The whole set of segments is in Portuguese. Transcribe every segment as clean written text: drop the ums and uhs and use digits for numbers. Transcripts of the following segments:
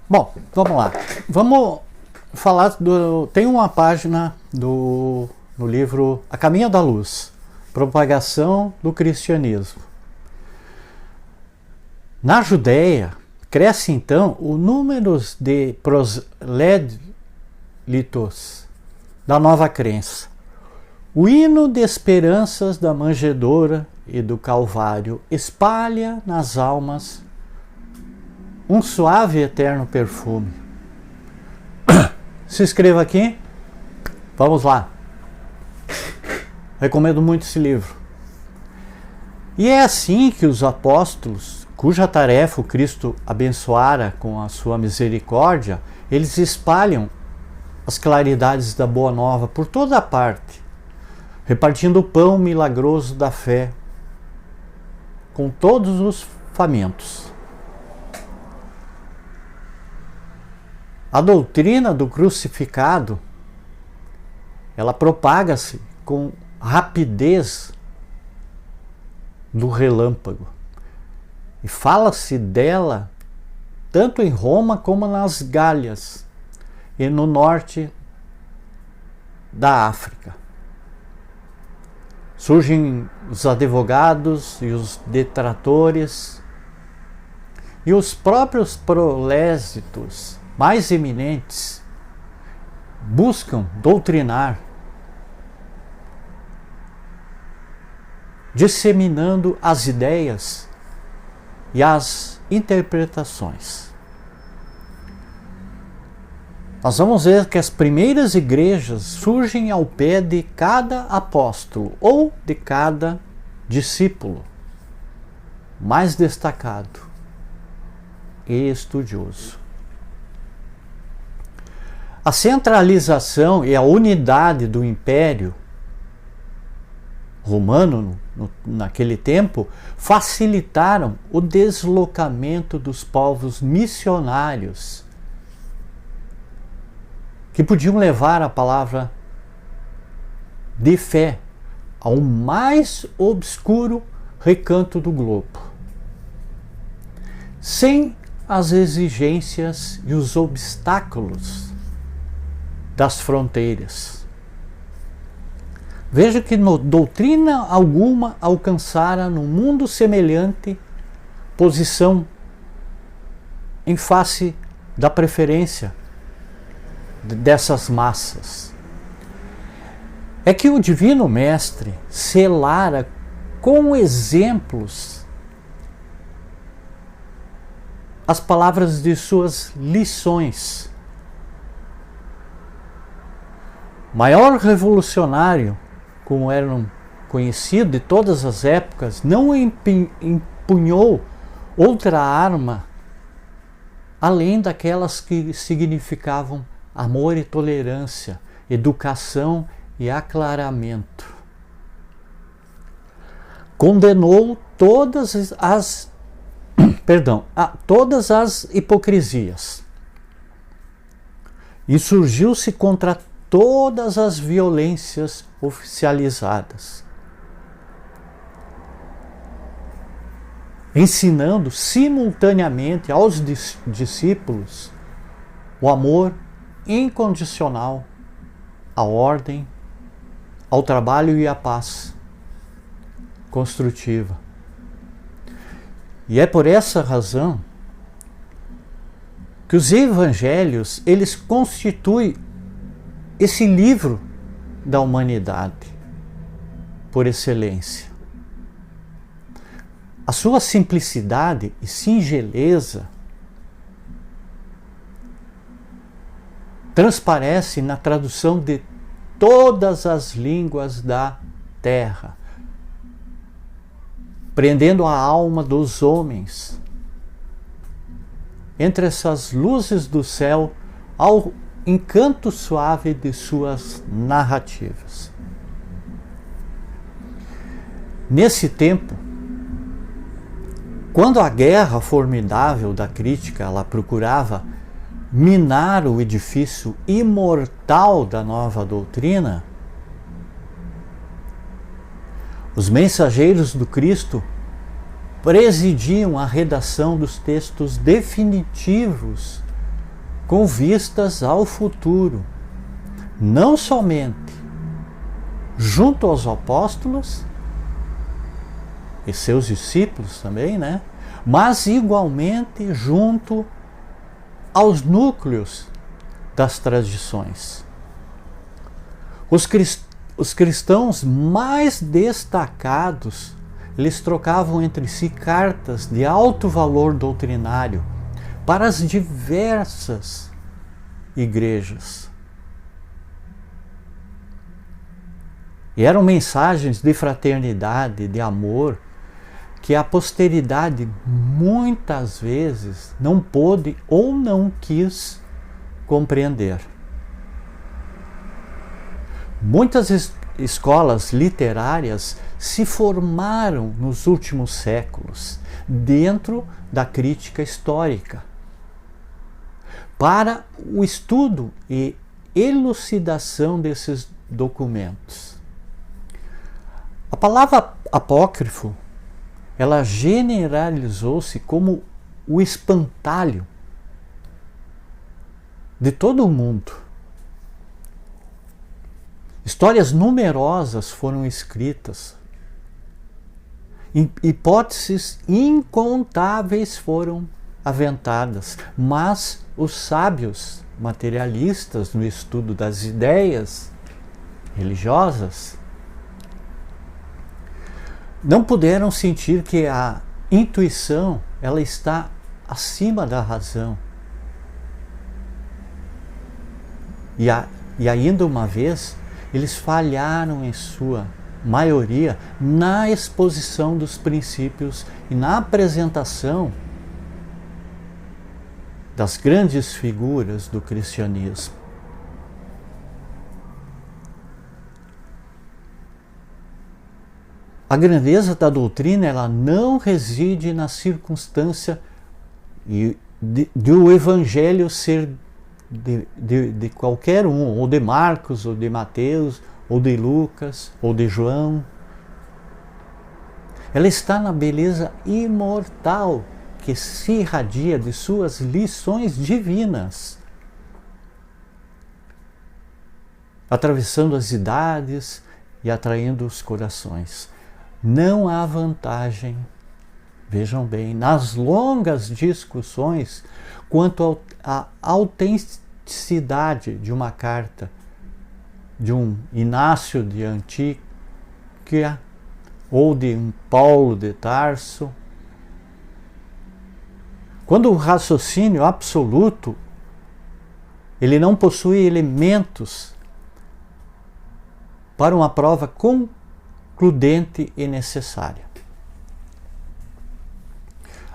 Bom, vamos lá. Vamos falar do... Tem uma página no livro A Caminho da Luz, Propagação do Cristianismo. Na Judéia, cresce então o número de prosélitos da nova crença. O hino de esperanças da manjedoura e do Calvário espalha nas almas um suave e eterno perfume. Se inscreva aqui. Vamos lá. Recomendo muito esse livro. E é assim que os apóstolos, cuja tarefa o Cristo abençoara com a sua misericórdia, eles espalham as claridades da Boa Nova por toda a parte, repartindo o pão milagroso da fé com todos os famintos. A doutrina do crucificado, ela propaga-se com rapidez do relâmpago. E fala-se dela tanto em Roma como nas Gálias e no norte da África. Surgem os advogados e os detratores e os próprios prosélitos mais eminentes buscam doutrinar, disseminando as ideias e as interpretações. Nós vamos ver que as primeiras igrejas surgem ao pé de cada apóstolo ou de cada discípulo mais destacado e estudioso. A centralização e a unidade do Império Romano naquele tempo facilitaram o deslocamento dos povos missionários que podiam levar a palavra de fé ao mais obscuro recanto do globo, sem as exigências e os obstáculos das fronteiras. Veja que doutrina alguma alcançara no mundo semelhante posição em face da preferência dessas massas. É que o Divino Mestre selara com exemplos as palavras de suas lições. Maior revolucionário, como eram conhecido de todas as épocas, não empunhou outra arma além daquelas que significavam amor e tolerância, educação e aclaramento. Condenou todas as hipocrisias. Insurgiu-se contra todas as violências oficializadas, ensinando simultaneamente aos discípulos o amor incondicional, à ordem, ao trabalho e à paz construtiva. E é por essa razão que os evangelhos, eles constituem esse livro da humanidade por excelência. A sua simplicidade e singeleza transparece na tradução de todas as línguas da terra, prendendo a alma dos homens entre essas luzes do céu ao encanto suave de suas narrativas. Nesse tempo, quando a guerra formidável da crítica ela procurava minar o edifício imortal da nova doutrina, os mensageiros do Cristo presidiam a redação dos textos definitivos com vistas ao futuro, não somente junto aos apóstolos e seus discípulos também, né? Mas igualmente junto aos núcleos das tradições. Os cristãos mais destacados, eles trocavam entre si cartas de alto valor doutrinário para as diversas igrejas. E eram mensagens de fraternidade, de amor, que a posteridade muitas vezes não pôde ou não quis compreender. Muitas escolas literárias se formaram nos últimos séculos dentro da crítica histórica para o estudo e elucidação desses documentos. A palavra apócrifo, ela generalizou-se como o espantalho de todo o mundo. Histórias numerosas foram escritas, hipóteses incontáveis foram aventadas, mas os sábios materialistas no estudo das ideias religiosas não puderam sentir que a intuição ela está acima da razão. E ainda uma vez, eles falharam em sua maioria na exposição dos princípios e na apresentação das grandes figuras do cristianismo. A grandeza da doutrina ela não reside na circunstância de o evangelho ser de qualquer um, ou de Marcos, ou de Mateus, ou de Lucas, ou de João. Ela está na beleza imortal que se irradia de suas lições divinas, atravessando as idades e atraindo os corações. Não há vantagem, vejam bem, nas longas discussões quanto à autenticidade de uma carta de um Inácio de Antioquia ou de um Paulo de Tarso, quando o raciocínio absoluto ele não possui elementos para uma prova concludente e necessária.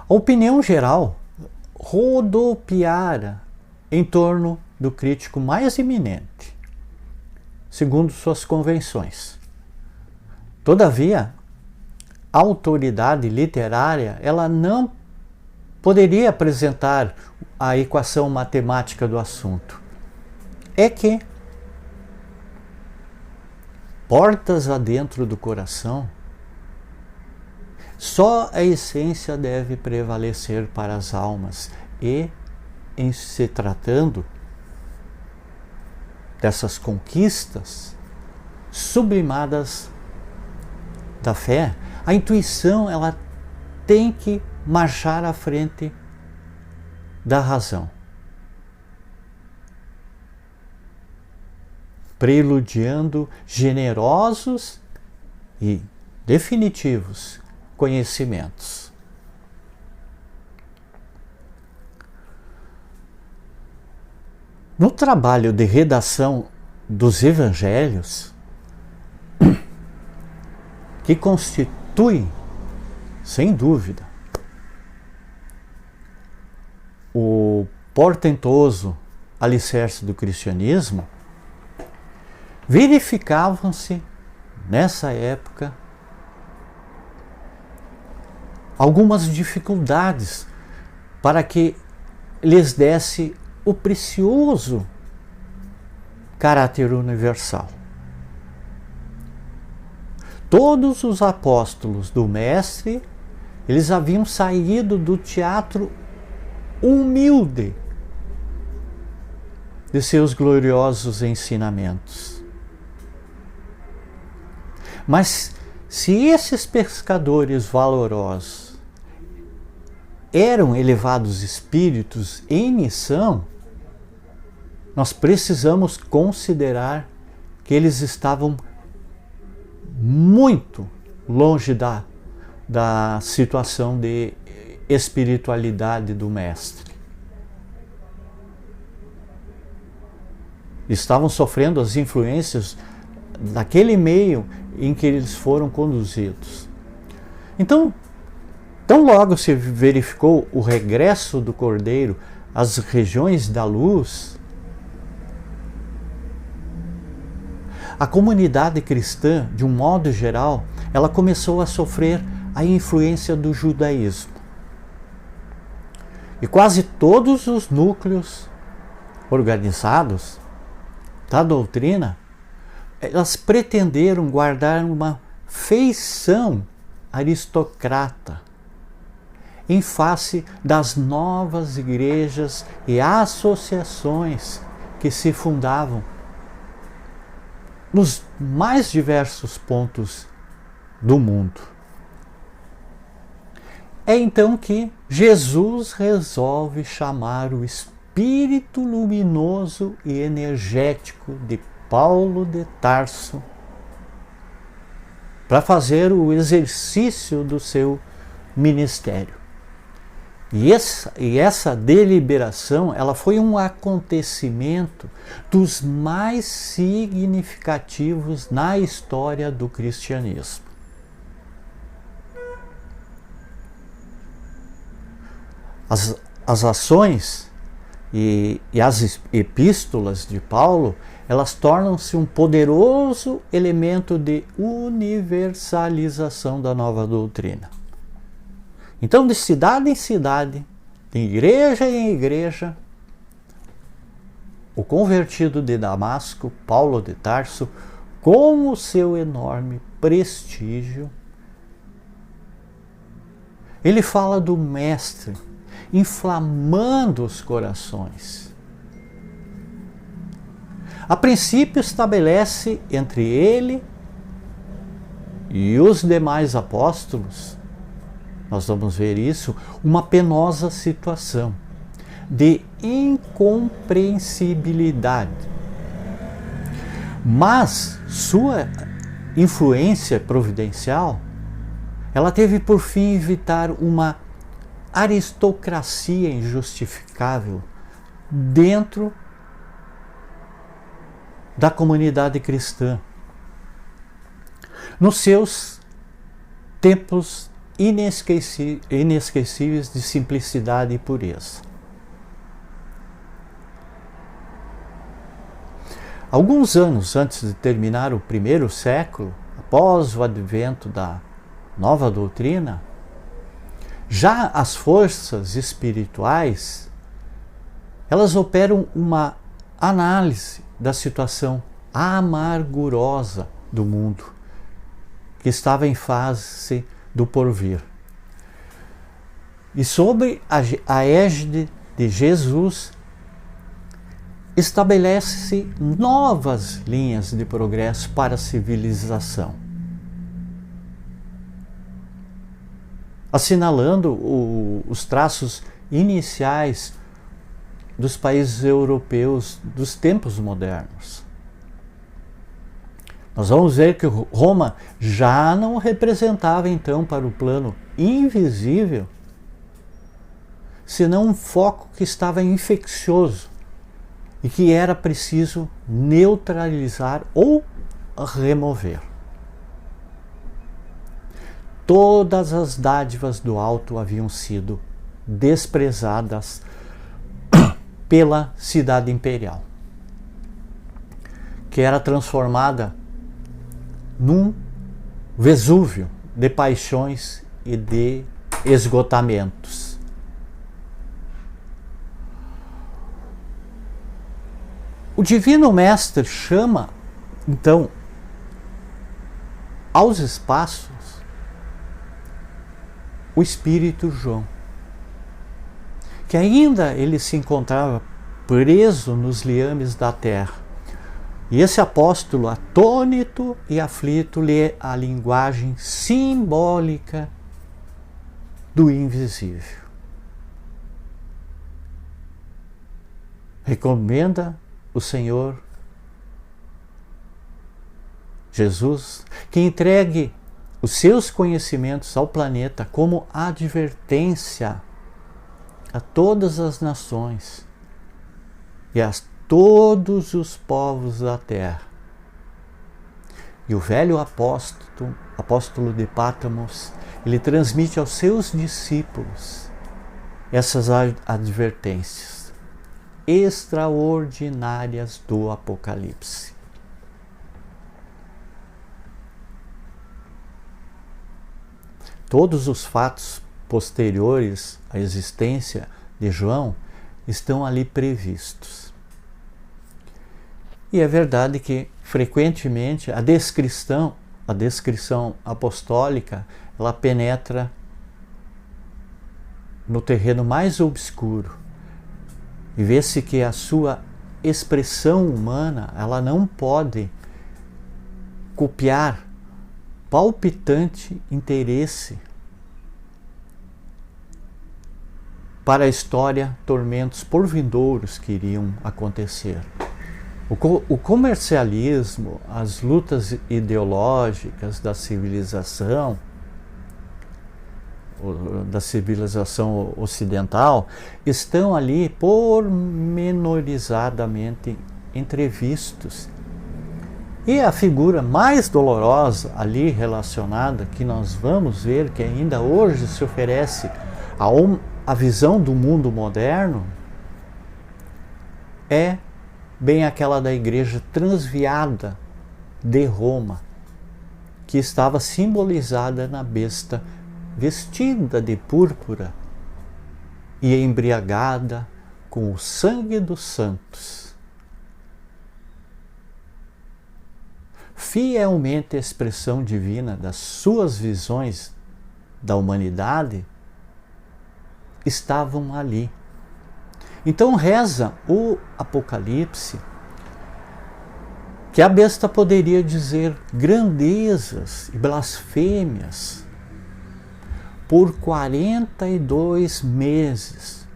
A opinião geral rodopiara em torno do crítico mais eminente, segundo suas convenções. Todavia, a autoridade literária ela não poderia apresentar a equação matemática do assunto. É que, portas adentro do coração, só a essência deve prevalecer para as almas e, em se tratando dessas conquistas sublimadas da fé, a intuição ela tem que marchar à frente da razão, preludiando generosos e definitivos conhecimentos. No trabalho de redação dos evangelhos, que constitui, sem dúvida, o portentoso alicerce do cristianismo, verificavam-se, nessa época, algumas dificuldades para que lhes desse o precioso caráter universal. Todos os apóstolos do Mestre, eles haviam saído do teatro humilde de seus gloriosos ensinamentos. Mas se esses pescadores valorosos eram elevados espíritos em missão, nós precisamos considerar que eles estavam muito longe da situação de espiritualidade do Mestre. Estavam sofrendo as influências daquele meio em que eles foram conduzidos. Então, tão logo se verificou o regresso do Cordeiro às regiões da luz, a comunidade cristã, de um modo geral, ela começou a sofrer a influência do judaísmo. E quase todos os núcleos organizados da doutrina, elas pretenderam guardar uma feição aristocrata em face das novas igrejas e associações que se fundavam nos mais diversos pontos do mundo. É então que Jesus resolve chamar o espírito luminoso e energético de Paulo de Tarso para fazer o exercício do seu ministério. E essa deliberação, ela foi um acontecimento dos mais significativos na história do cristianismo. As ações e as epístolas de Paulo, elas tornam-se um poderoso elemento de universalização da nova doutrina. Então, de cidade em cidade, de igreja em igreja, o convertido de Damasco, Paulo de Tarso, com o seu enorme prestígio, ele fala do Mestre, inflamando os corações. A princípio estabelece entre ele e os demais apóstolos, nós vamos ver isso, uma penosa situação de incompreensibilidade. Mas sua influência providencial, ela teve por fim evitar uma aristocracia injustificável dentro da comunidade cristã, nos seus templos inesquecíveis de simplicidade e pureza. Alguns anos antes de terminar o primeiro século, após o advento da nova doutrina, já as forças espirituais, elas operam uma análise da situação amargurosa do mundo, que estava em fase do porvir. E sob a égide de Jesus, estabelece-se novas linhas de progresso para a civilização, assinalando os traços iniciais dos países europeus dos tempos modernos. Nós vamos ver que Roma já não representava então para o plano invisível, senão um foco que estava infeccioso e que era preciso neutralizar ou remover. Todas as dádivas do alto haviam sido desprezadas pela cidade imperial, que era transformada num Vesúvio de paixões e de esgotamentos. O Divino Mestre chama, então, aos espaços o Espírito João, que ainda ele se encontrava preso nos liames da terra. E esse apóstolo, atônito e aflito, lê a linguagem simbólica do invisível. Recomenda o Senhor Jesus que entregue os seus conhecimentos ao planeta como advertência a todas as nações e a todos os povos da terra. E o velho apóstolo de Patmos, ele transmite aos seus discípulos essas advertências extraordinárias do Apocalipse. Todos os fatos posteriores à existência de João estão ali previstos. E é verdade que, frequentemente, a descrição apostólica, ela penetra no terreno mais obscuro e vê-se que a sua expressão humana, ela não pode copiar palpitante interesse para a história, tormentos por vindouros que iriam acontecer. O comercialismo, as lutas ideológicas da civilização ocidental, estão ali pormenorizadamente entrevistos. E a figura mais dolorosa ali relacionada, que nós vamos ver que ainda hoje se oferece a visão do mundo moderno, é bem aquela da igreja transviada de Roma, que estava simbolizada na besta vestida de púrpura e embriagada com o sangue dos santos. Fielmente a expressão divina das suas visões da humanidade estavam ali. Então reza o Apocalipse que a besta poderia dizer grandezas e blasfêmias por 42 meses,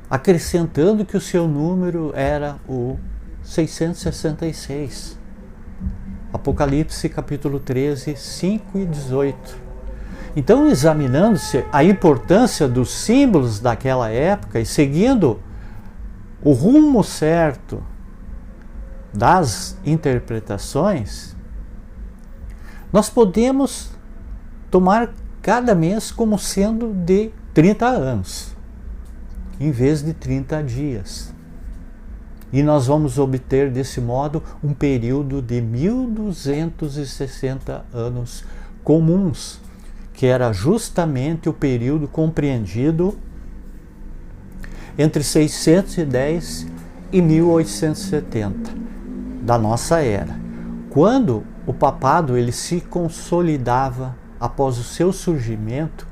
acrescentando que o seu número era o 666. Apocalipse capítulo 13, 5 e 18. Então, examinando-se a importância dos símbolos daquela época e seguindo o rumo certo das interpretações, nós podemos tomar cada mês como sendo de 30 anos, em vez de 30 dias. E nós vamos obter, desse modo, um período de 1260 anos comuns, que era justamente o período compreendido entre 610 e 1870 da nossa era, quando o papado ele se consolidava após o seu surgimento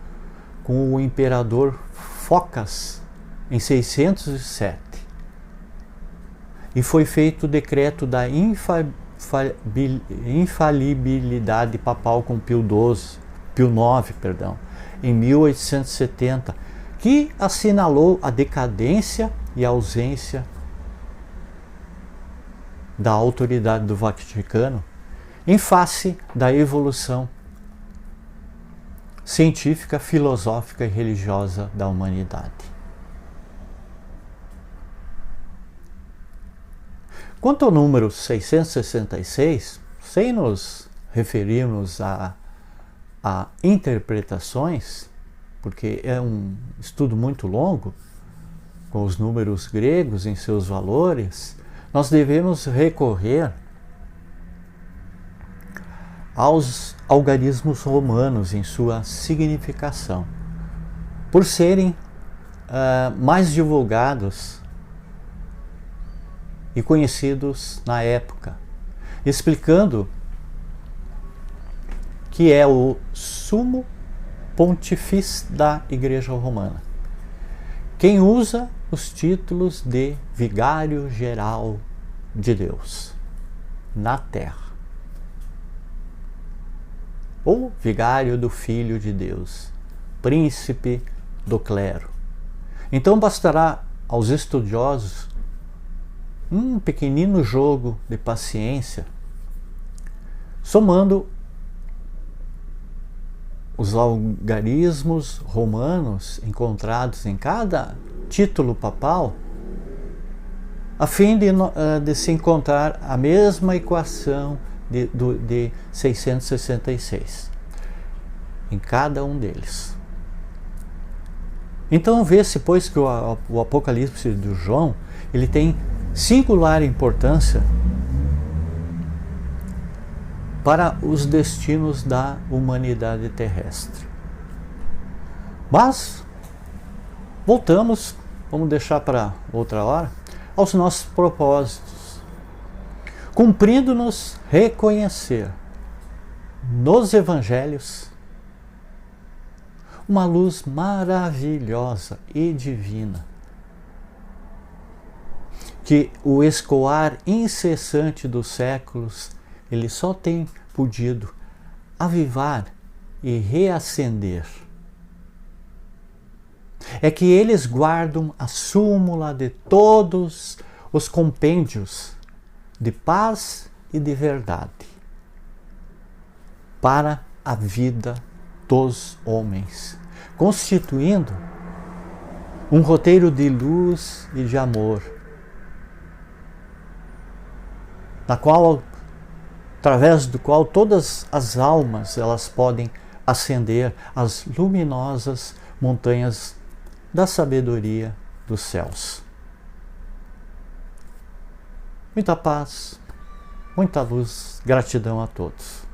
com o imperador Focas em 607. E foi feito o decreto da infalibilidade papal com Pio IX, em 1870, que assinalou a decadência e a ausência da autoridade do Vaticano em face da evolução científica, filosófica e religiosa da humanidade. Quanto ao número 666, sem nos referirmos a interpretações, porque é um estudo muito longo, com os números gregos em seus valores, nós devemos recorrer aos algarismos romanos em sua significação, por serem mais divulgados e conhecidos na época, explicando que é o sumo pontifício da Igreja Romana. Quem usa os títulos de Vigário Geral de Deus na terra, ou Vigário do Filho de Deus, Príncipe do Clero. Então bastará aos estudiosos um pequenino jogo de paciência, somando os algarismos romanos encontrados em cada título papal, a fim de se encontrar a mesma equação de 666 em cada um deles. Então vê-se, pois, que o Apocalipse de João ele tem singular importância para os destinos da humanidade terrestre. Mas voltamos, vamos deixar para outra hora, aos nossos propósitos, cumprindo-nos reconhecer nos evangelhos uma luz maravilhosa e divina, que o escoar incessante dos séculos ele só tem podido avivar e reacender. É que eles guardam a súmula de todos os compêndios de paz e de verdade para a vida dos homens, constituindo um roteiro de luz e de amor, através do qual todas as almas elas podem ascender às luminosas montanhas da sabedoria dos céus. Muita paz, muita luz, gratidão a todos.